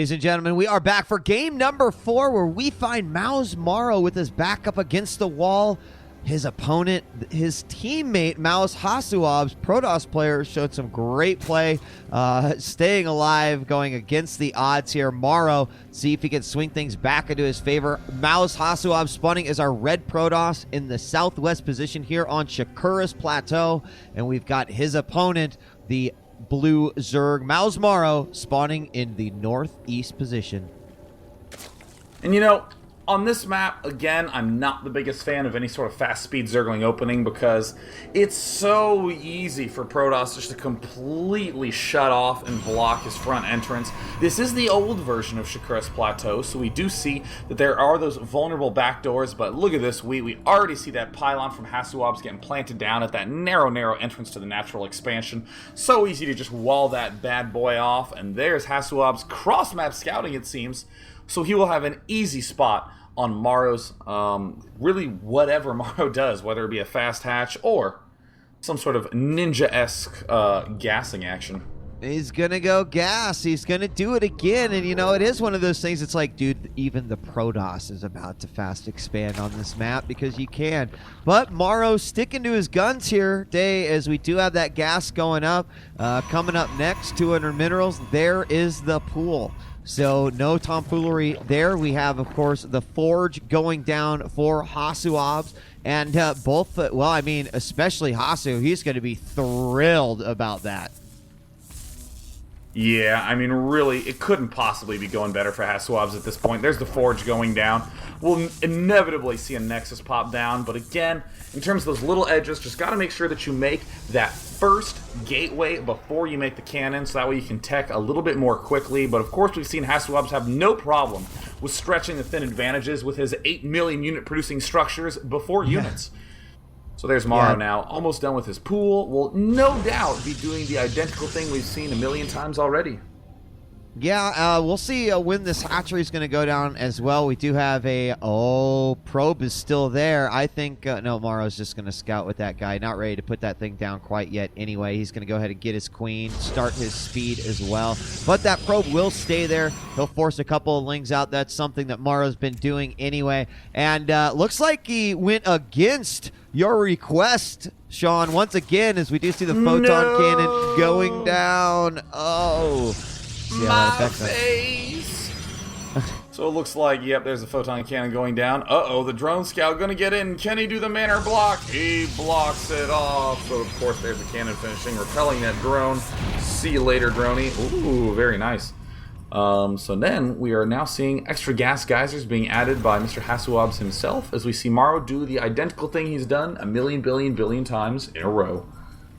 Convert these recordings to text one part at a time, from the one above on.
Ladies and gentlemen, we are back for game number 4, where we find mouz.Morrow with his back up against the wall. His opponent, his teammate, mouz.HasuObs, Protoss player, showed some great play, staying alive, going against the odds here. Morrow, see if he can swing things back into his favor. mouz.HasuObs spawning as our red Protoss in the southwest position here on Shakura's Plateau. And we've got his opponent, the blue Zerg, mouz.Morrow, spawning in the northeast position. And you know, on this map, again, I'm not the biggest fan of any sort of fast-speed Zergling opening because it's so easy for Protoss just to completely shut off and block his front entrance. This is the old version of Shakura's Plateau, so we do see that there are those vulnerable backdoors, but look at this, we already see that pylon from HasuObs getting planted down at that narrow entrance to the natural expansion. So easy to just wall that bad boy off, and there's HasuObs cross-map scouting, it seems, so he will have an easy spot on Morrow's, really whatever Morrow does, whether it be a fast hatch or some sort of ninja-esque gassing action. He's going to go gas. He's going to do it again. And, you know, it is one of those things. It's like, dude, even the Protoss is about to fast expand on this map because you can. But Morrow sticking to his guns here today, as we do have that gas going up. Coming up next, 200 minerals. There is the pool. So no tomfoolery there. We have, of course, the Forge going down for HasuObs. And both, well, I mean, especially Hasu, he's going to be thrilled about that. Yeah, I mean, really, it couldn't possibly be going better for HasuObs at this point. There's the Forge going down. We'll inevitably see a Nexus pop down, but again, in terms of those little edges, just got to make sure that you make that first gateway before you make the cannon, so that way you can tech a little bit more quickly. But of course, we've seen HasuObs have no problem with stretching the thin advantages with his 8 million unit producing structures before units. So there's Morrow now, almost done with his pool. Will no doubt be doing the identical thing we've seen a million times already. Yeah, we'll see when this hatchery is going to go down as well. We do have a, probe is still there. I think, no, Morrow's just going to scout with that guy. Not ready to put that thing down quite yet anyway. He's going to go ahead and get his queen, start his speed as well. But that probe will stay there. He'll force a couple of lings out. That's something that Morrow's been doing anyway. And looks like he went against your request, Sean, once again, as we do see the photon cannon going down. Oh, my face. So it looks like, yep, there's the photon cannon going down. Uh-oh, the drone scout gonna get in. Can he do the manor block? He blocks it off. So, of course, there's the cannon finishing, repelling that drone. See you later, droney. Ooh, very nice. So then we are now seeing extra gas geysers being added by Mr. HasuObs himself, as we see Morrow do the identical thing he's done a million billion times in a row.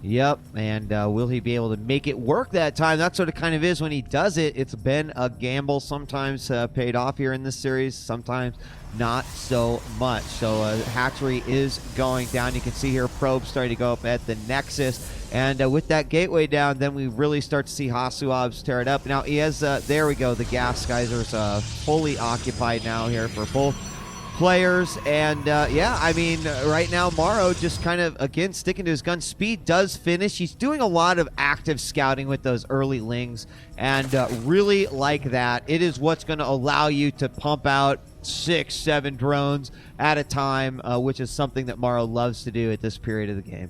Yep, and will he be able to make it work that time? That's what it kind of is when he does it. It's been a gamble, sometimes paid off here in this series, sometimes not so much. So hatchery is going down. You can see here probe starting to go up at the Nexus. And with that gateway down, then we really start to see HasuObs tear it up. Now he has, there we go, the gas geysers fully occupied now here for both players. And yeah, I mean, right now Morrow just kind of, again, sticking to his gun. Speed does finish. He's doing a lot of active scouting with those early lings, and really like that. It is what's going to allow you to pump out 6-7 drones at a time, which is something that Morrow loves to do at this period of the game.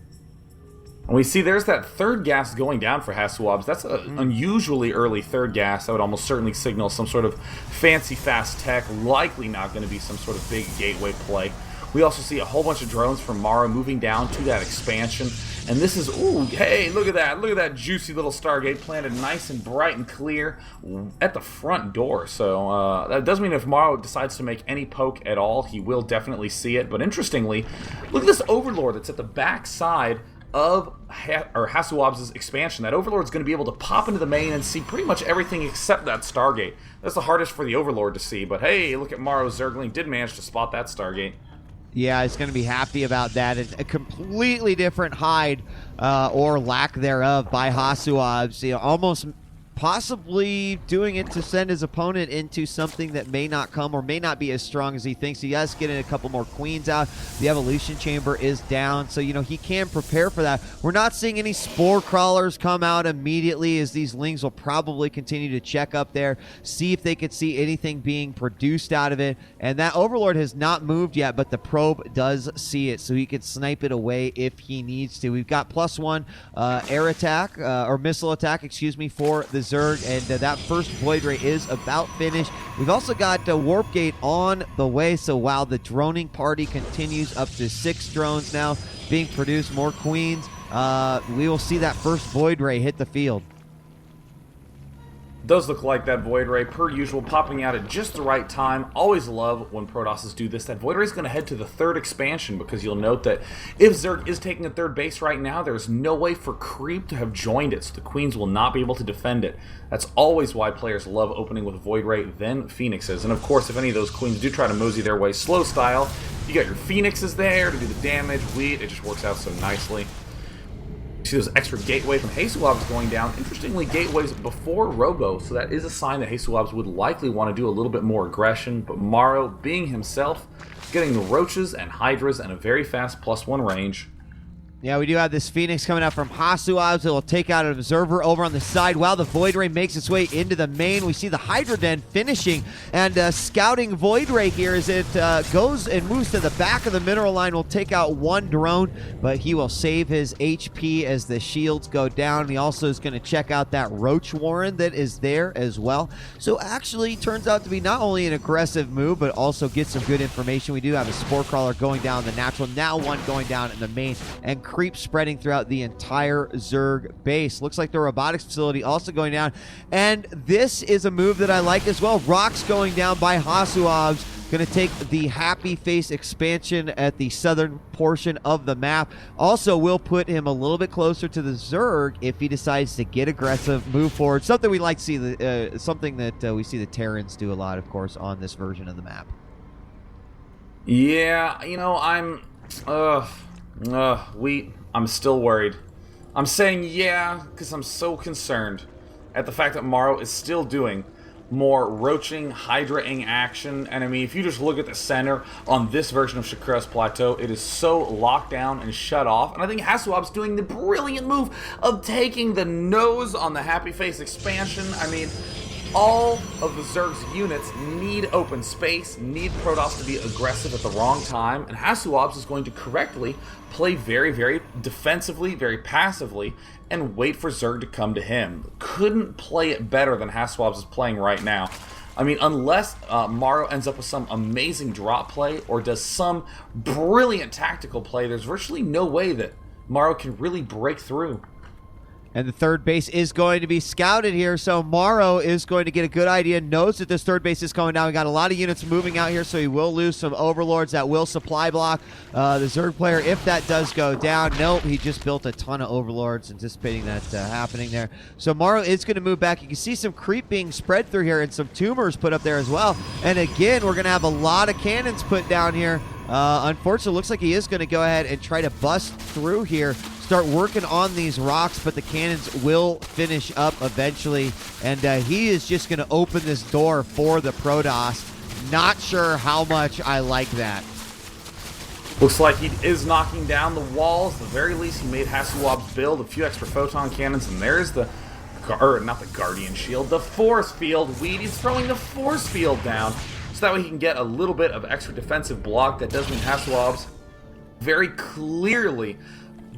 And we see there's that third gas going down for HasuObs. That's an unusually early third gas. That would almost certainly signal some sort of fancy fast tech, likely not going to be some sort of big gateway play. We also see a whole bunch of drones from Morrow moving down to that expansion. And this is, ooh, hey, look at that juicy little Stargate planted nice and bright and clear at the front door. So that does mean if Morrow decides to make any poke at all, he will definitely see it. But interestingly, look at this Overlord that's at the back side of HasuObs' expansion. That Overlord's going to be able to pop into the main and see pretty much everything except that Stargate. That's the hardest for the Overlord to see, but hey, look at Morrow's Zergling did manage to spot that Stargate. Yeah, he's going to be happy about that. It's a completely different hide or lack thereof by HasuObs. You know, almost possibly doing it to send his opponent into something that may not come or may not be as strong as he thinks. He has getting a couple more queens out. The evolution chamber is down, so he can prepare for that. We're not seeing any spore crawlers come out immediately, as these lings will probably continue to check up there, see if they could see anything being produced out of it. And that overlord has not moved yet, but the probe does see it, so he could snipe it away if he needs to. We've got +1 air attack, or missile attack, excuse me, for the Zerg, and that first Void Ray is about finished. We've also got Warp Gate on the way, so while the droning party continues, up to 6 drones now being produced, more queens, we will see that first Void Ray hit the field. Does look like that Void Ray, per usual, popping out at just the right time. Always love when Protosses do this. That Void Ray is going to head to the 3rd expansion, because you'll note that if Zerg is taking a 3rd base right now, there's no way for Creep to have joined it, so the Queens will not be able to defend it. That's always why players love opening with Void Ray, then Phoenixes. And of course, if any of those Queens do try to mosey their way slow style, you got your Phoenixes there to do the damage. It just works out so nicely. See those extra gateway from HasuObs going down. Interestingly, gateways before Robo, so that is a sign that HasuObs would likely want to do a little bit more aggression, but Morrow, being himself, getting the Roaches and Hydras and a very fast +1 range. Yeah, we do have this Phoenix coming out from HasuObs. It will take out an Observer over on the side while the Void Ray makes its way into the main. We see the Hydra Den finishing and scouting Void Ray here as it goes and moves to the back of the mineral line. Will take out 1 drone, but he will save his HP as the shields go down. He also is going to check out that Roach Warren that is there as well. So actually turns out to be not only an aggressive move, but also get some good information. We do have a Spore Crawler going down the natural, now 1 going down in the main, and Creep spreading throughout the entire Zerg base. Looks like the robotics facility also going down, and this is a move that I like as well. Rocks going down by HasuObs, going to take the Happy Face expansion at the southern portion of the map. Also will put him a little bit closer to the Zerg if he decides to get aggressive, move forward. Something we like to see, something that we see the Terrans do a lot, of course, on this version of the map. Yeah, I'm still worried. I'm saying yeah, because I'm so concerned at the fact that Morrow is still doing more roaching, Hydra-ing action. And I mean, if you just look at the center on this version of Shakura's Plateau, it is so locked down and shut off. And I think HasuObs doing the brilliant move of taking the nose on the Happy Face expansion. I mean, all of the Zerg's units need open space, need Protoss to be aggressive at the wrong time, and HasuObs is going to correctly play very, very defensively, very passively, and wait for Zerg to come to him. Couldn't play it better than HasuObs is playing right now. I mean, unless Morrow ends up with some amazing drop play or does some brilliant tactical play, there's virtually no way that Morrow can really break through. And the 3rd base is going to be scouted here, so Morrow is going to get a good idea, knows that this 3rd base is coming down. We got a lot of units moving out here, so he will lose some Overlords that will supply block the Zerg player if that does go down. Nope, he just built a ton of Overlords, anticipating that happening there. So Morrow is going to move back. You can see some creep being spread through here and some tumors put up there as well. And again, we're going to have a lot of cannons put down here. Unfortunately, looks like he is going to go ahead and try to bust through here, start working on these rocks, but the cannons will finish up eventually, and he is just going to open this door for the Protoss. Not sure how much I like that. Looks like he is knocking down the walls. At the very least, he made HasuObs build a few extra photon cannons, and there's the, not the Guardian Shield, the Force Field. He's throwing the Force Field down, so that way he can get a little bit of extra defensive block. That does mean HasuObs very clearly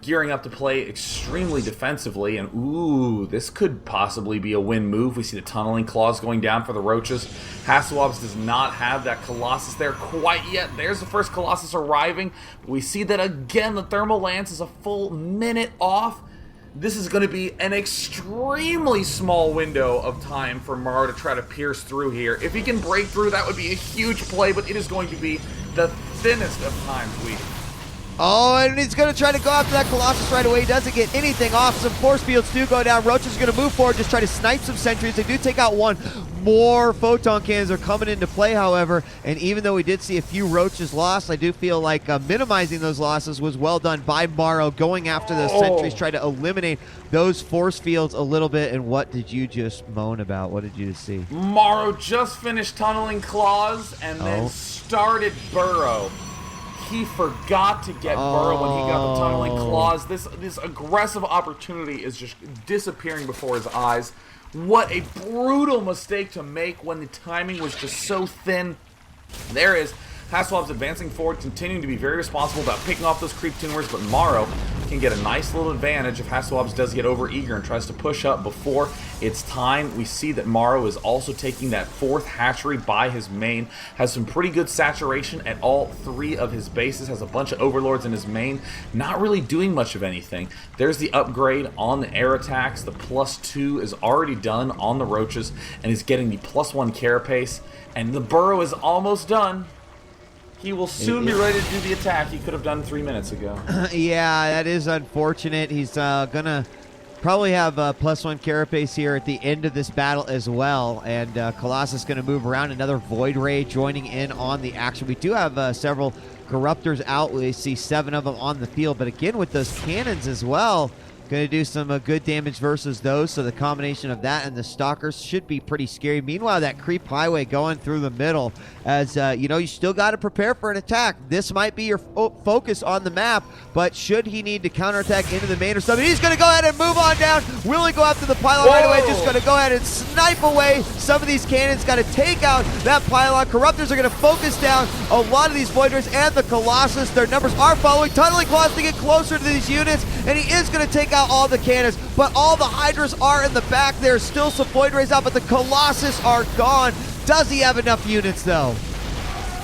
gearing up to play extremely defensively, and ooh, this could possibly be a win move. We see the tunneling claws going down for the Roaches. HasuObs does not have that Colossus there quite yet. There's the first Colossus arriving. We see that again, the Thermal Lance is a full minute off. This is going to be an extremely small window of time for Morrow to try to pierce through here. If he can break through, that would be a huge play, but it is going to be the thinnest of times. Oh, and he's going to try to go after that Colossus right away. He doesn't get anything off. Some force fields do go down. Roach is going to move forward, just try to snipe some sentries. They do take out one. More photon cannons are coming into play, however, and even though we did see a few Roaches lost, I do feel like minimizing those losses was well done by Morrow, going after those sentries, try to eliminate those force fields a little bit. And what did you just moan about? What did you just see? Morrow just finished tunneling Claws and then started Burrow. He forgot to get Burrow when he got the tunneling Claws. This aggressive opportunity is just disappearing before his eyes. What a brutal mistake to make when the timing was just so thin. There is HasuObs advancing forward, continuing to be very responsible about picking off those creep tuners, but Morrow can get a nice little advantage if HasuObs does get over eager and tries to push up before it's time. We see that Morrow is also taking that 4th hatchery by his main, has some pretty good saturation at all 3 of his bases, has a bunch of overlords in his main, not really doing much of anything. There's the upgrade on the air attacks. The +2 is already done on the Roaches, and he's getting the +1 carapace, and the Burrow is almost done. He will soon be ready to do the attack he could have done 3 minutes ago. Yeah, that is unfortunate. He's going to probably have a +1 carapace here at the end of this battle as well. And Colossus going to move around. Another Void Ray joining in on the action. We do have several Corruptors out. We see 7 of them on the field. But again, with those cannons as well, going to do some good damage versus those, so the combination of that and the Stalkers should be pretty scary. Meanwhile, that creep highway going through the middle, as you know, you still got to prepare for an attack. This might be your focus on the map, but should he need to counterattack into the main or something, he's going to go ahead and move on down. Will he go after the pylon right away? Just going to go ahead and snipe away some of these cannons. Got to take out that pylon. Corruptors are going to focus down a lot of these Voiders and the Colossus. Their numbers are following. Tunneling Claws to get closer to these units, and he is going to take out all the cannons, but all the Hydras are in the back. There's still some Void Rays out, but the Colossus are gone. Does he have enough units, though?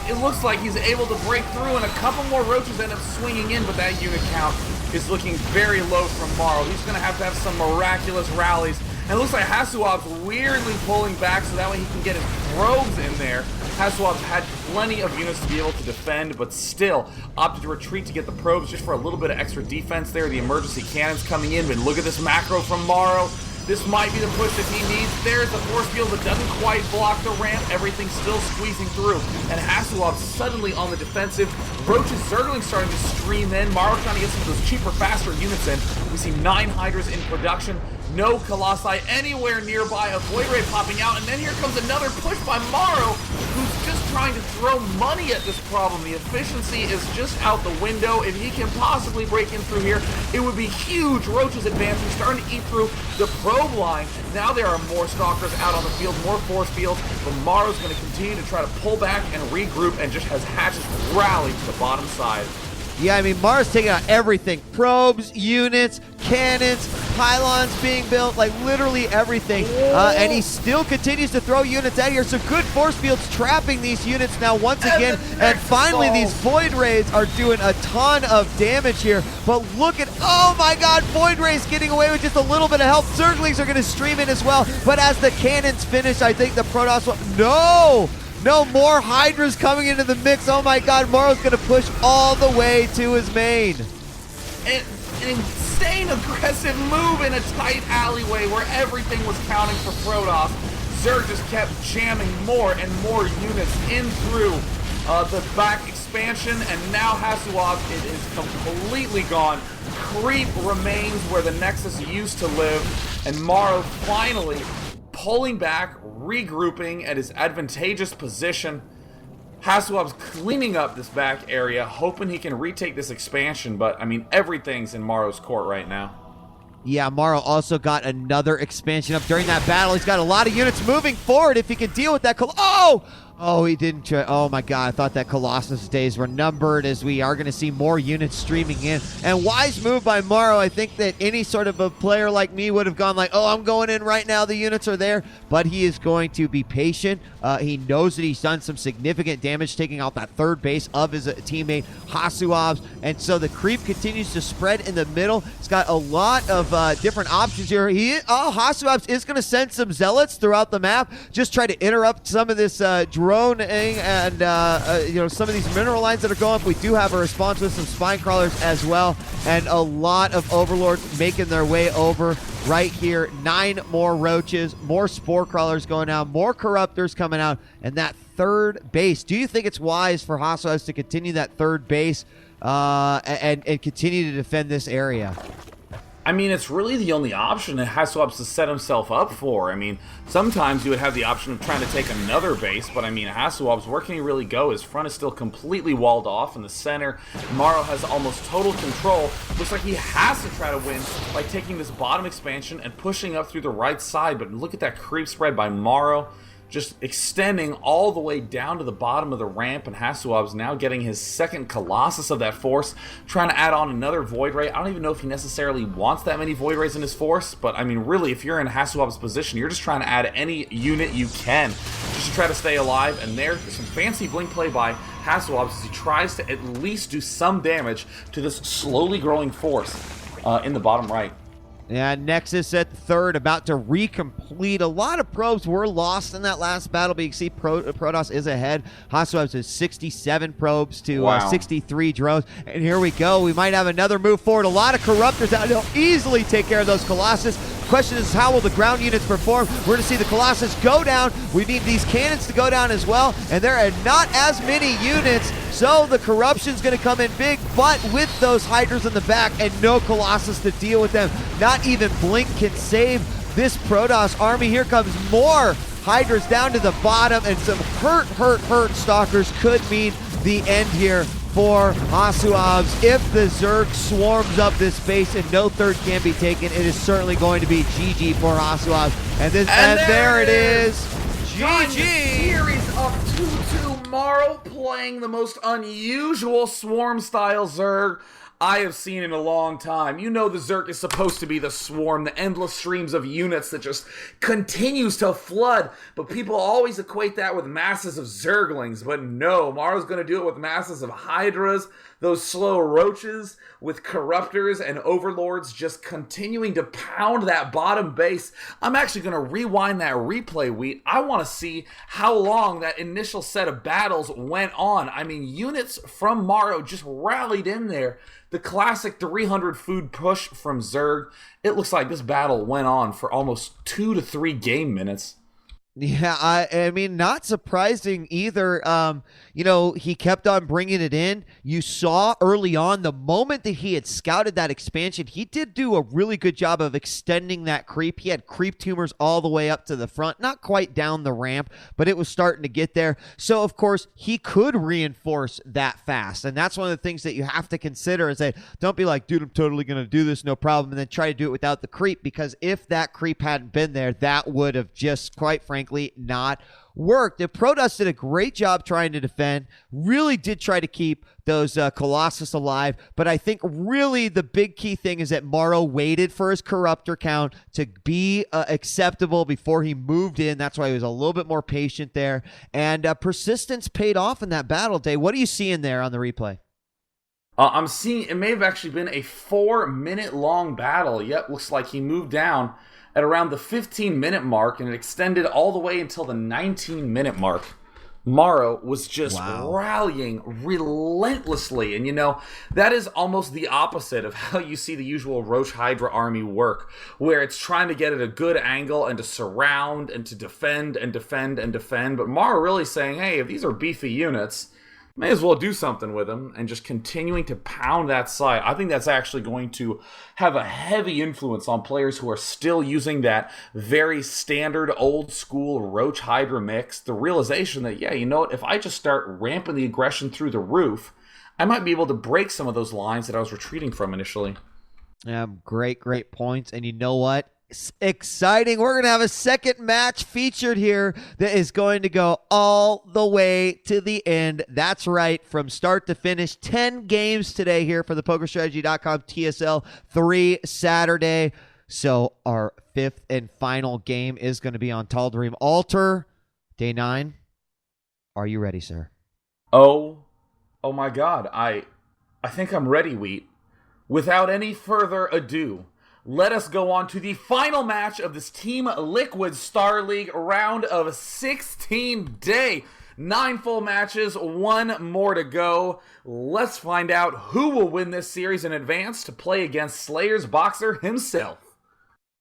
It looks like he's able to break through, and a couple more Roaches end up swinging in, but that unit count is looking very low from Morrow. He's going to have some miraculous rallies. And it looks like HasuObs weirdly pulling back so that way he can get his probes in there. HasuObs had plenty of units to be able to defend, but still opted to retreat to get the probes just for a little bit of extra defense there. The emergency cannons coming in, but look at this macro from Morrow. This might be the push that he needs. There's the force field that doesn't quite block the ramp. Everything's still squeezing through. And HasuObs suddenly on the defensive. Roach's Zergling starting to stream in. Morrow trying to get some of those cheaper, faster units in. We see 9 Hydras in production. No Colossi anywhere nearby. A Void Ray popping out. And then here comes another push by Morrow, who's just trying to throw money at this problem. The efficiency is just out the window. If he can possibly break in through here, it would be huge. Roach's advancing, starting to eat through the probe line. Now there are more Stalkers out on the field, more force fields, but Morrow's going to continue to try to pull back and regroup, and just has Hatches rally to the bottom side. Yeah, I mean, Morrow's taking out everything. Probes, units, cannons, pylons being built, like literally everything. And he still continues to throw units out here. So good force fields trapping these units now once again. And finally, these Void Rays are doing a ton of damage here. But look at, oh my god, Void Rays getting away with just a little bit of help. Zerglings are going to stream in as well. But as the cannons finish, I think the Protoss will, No, more Hydras coming into the mix. Oh my god, Morrow's going to push all the way to his main. An insane aggressive move in a tight alleyway where everything was counting for Protoss. Zerg just kept jamming more and more units in through the back expansion, and now HasuObs, it is completely gone. Creep remains where the Nexus used to live, and Morrow finally pulling back, regrouping at his advantageous position. HasuObs cleaning up this back area, hoping he can retake this expansion, but I mean, everything's in Morrow's court right now. Yeah, Morrow also got another expansion up during that battle. He's got a lot of units moving forward if he can deal with that. Oh, he didn't try. Oh my god, I thought that Colossus days were numbered, as we are going to see more units streaming in. And wise move by Morrow. I think that any sort of a player like me would have gone like, oh, I'm going in right now, the units are there. But he is going to be patient. He knows that he's done some significant damage, taking out that third base of his teammate, HasuObs. And so the creep continues to spread in the middle. It's got a lot of different options here. HasuObs is going to send some zealots throughout the map, just try to interrupt some of this droning and some of these mineral lines that are going up. We do have a response with some spine crawlers as well, and a lot of overlords making their way over right here. 9 more roaches, more spore crawlers going out, more corruptors coming out, and that third base. Do you think it's wise for HasuObs to continue that third base and continue to defend this area? I mean, it's really the only option that HasuObs to set himself up for. I mean, sometimes you would have the option of trying to take another base, but I mean, HasuObs, where can he really go? His front is still completely walled off in the center. Morrow has almost total control. Looks like he has to try to win by taking this bottom expansion and pushing up through the right side, but look at that creep spread by Morrow, just extending all the way down to the bottom of the ramp, and HasuObs now getting his second Colossus of that force, trying to add on another Void Ray. I don't even know if he necessarily wants that many Void Rays in his force, but I mean, really, if you're in HasuObs' position, you're just trying to add any unit you can just to try to stay alive, and there's some fancy blink play by HasuObs as he tries to at least do some damage to this slowly growing force in the bottom right. Yeah, Nexus at third, about to recomplete. A lot of probes were lost in that last battle, but you can see Protoss is ahead. HasuObs has 67 probes to 63 drones. And here we go. We might have another move forward. A lot of corruptors out. They'll easily take care of those Colossus. Question is, how will the ground units perform? We're going to see the Colossus go down. We need these cannons to go down as well, and there are not as many units, so the corruption's going to come in big, but with those Hydras in the back and no Colossus to deal with them, not even Blink can save this Protoss army. Here comes more Hydras down to the bottom, and some hurt Stalkers could mean the end here for HasuObs. If the Zerg swarms up this base and no third can be taken, it is certainly going to be GG for HasuObs. And there it is. GG. Series of 2-2. Morrow playing the most unusual swarm style Zerg I have seen in a long time. You know the Zerg is supposed to be the swarm, the endless streams of units that just continues to flood, but people always equate that with masses of Zerglings, but no, Morrow's going to do it with masses of Hydras, those slow roaches, with Corruptors and Overlords just continuing to pound that bottom base. I'm actually going to rewind that replay, Wheat. I want to see how long that initial set of battles went on. I mean, units from Morrow just rallied in there. The classic 300 food push from Zerg. It looks like this battle went on for almost 2 to 3 game minutes. Yeah, I mean, not surprising either. He kept on bringing it in. You saw early on, the moment that he had scouted that expansion, he did do a really good job of extending that creep. He had creep tumors all the way up to the front, not quite down the ramp, but it was starting to get there. So, of course, he could reinforce that fast. And that's one of the things that you have to consider is that don't be like, dude, I'm totally going to do this, no problem, and then try to do it without the creep, because if that creep hadn't been there, that would have just, quite frankly, not worked. If Protoss did a great job trying to defend, really did try to keep those Colossus alive, but I think really the big key thing is that Morrow waited for his Corruptor count to be acceptable before he moved in. That's why he was a little bit more patient there, and persistence paid off in that battle. Day, what are you seeing there on the replay? I'm seeing it may have actually been a 4-minute long battle. Yep, looks like he moved down at around the 15-minute mark, and it extended all the way until the 19-minute mark. Morrow was just rallying relentlessly, and that is almost the opposite of how you see the usual Roach Hydra army work, where it's trying to get at a good angle and to surround and to defend and defend and defend, but Morrow really saying, hey, if these are beefy units, may as well do something with them, and just continuing to pound that side. I think that's actually going to have a heavy influence on players who are still using that very standard old school Roach Hydra mix. The realization that, yeah, you know what, if I just start ramping the aggression through the roof, I might be able to break some of those lines that I was retreating from initially. Yeah, great points. And you know what? Exciting. We're going to have a second match featured here that is going to go all the way to the end. That's right, from start to finish. 10 games today here for the PokerStrategy.com TSL3 Saturday. So our fifth and final game is going to be on Tal'Darim Altar. Day 9. Are you ready, sir? Oh my God. I think I'm ready, Wheat. Without any further ado, let us go on to the final match of this Team Liquid Star League round of 16 day. 9 full matches, 1 more to go. Let's find out who will win this series in advance to play against Slayer's Boxer himself.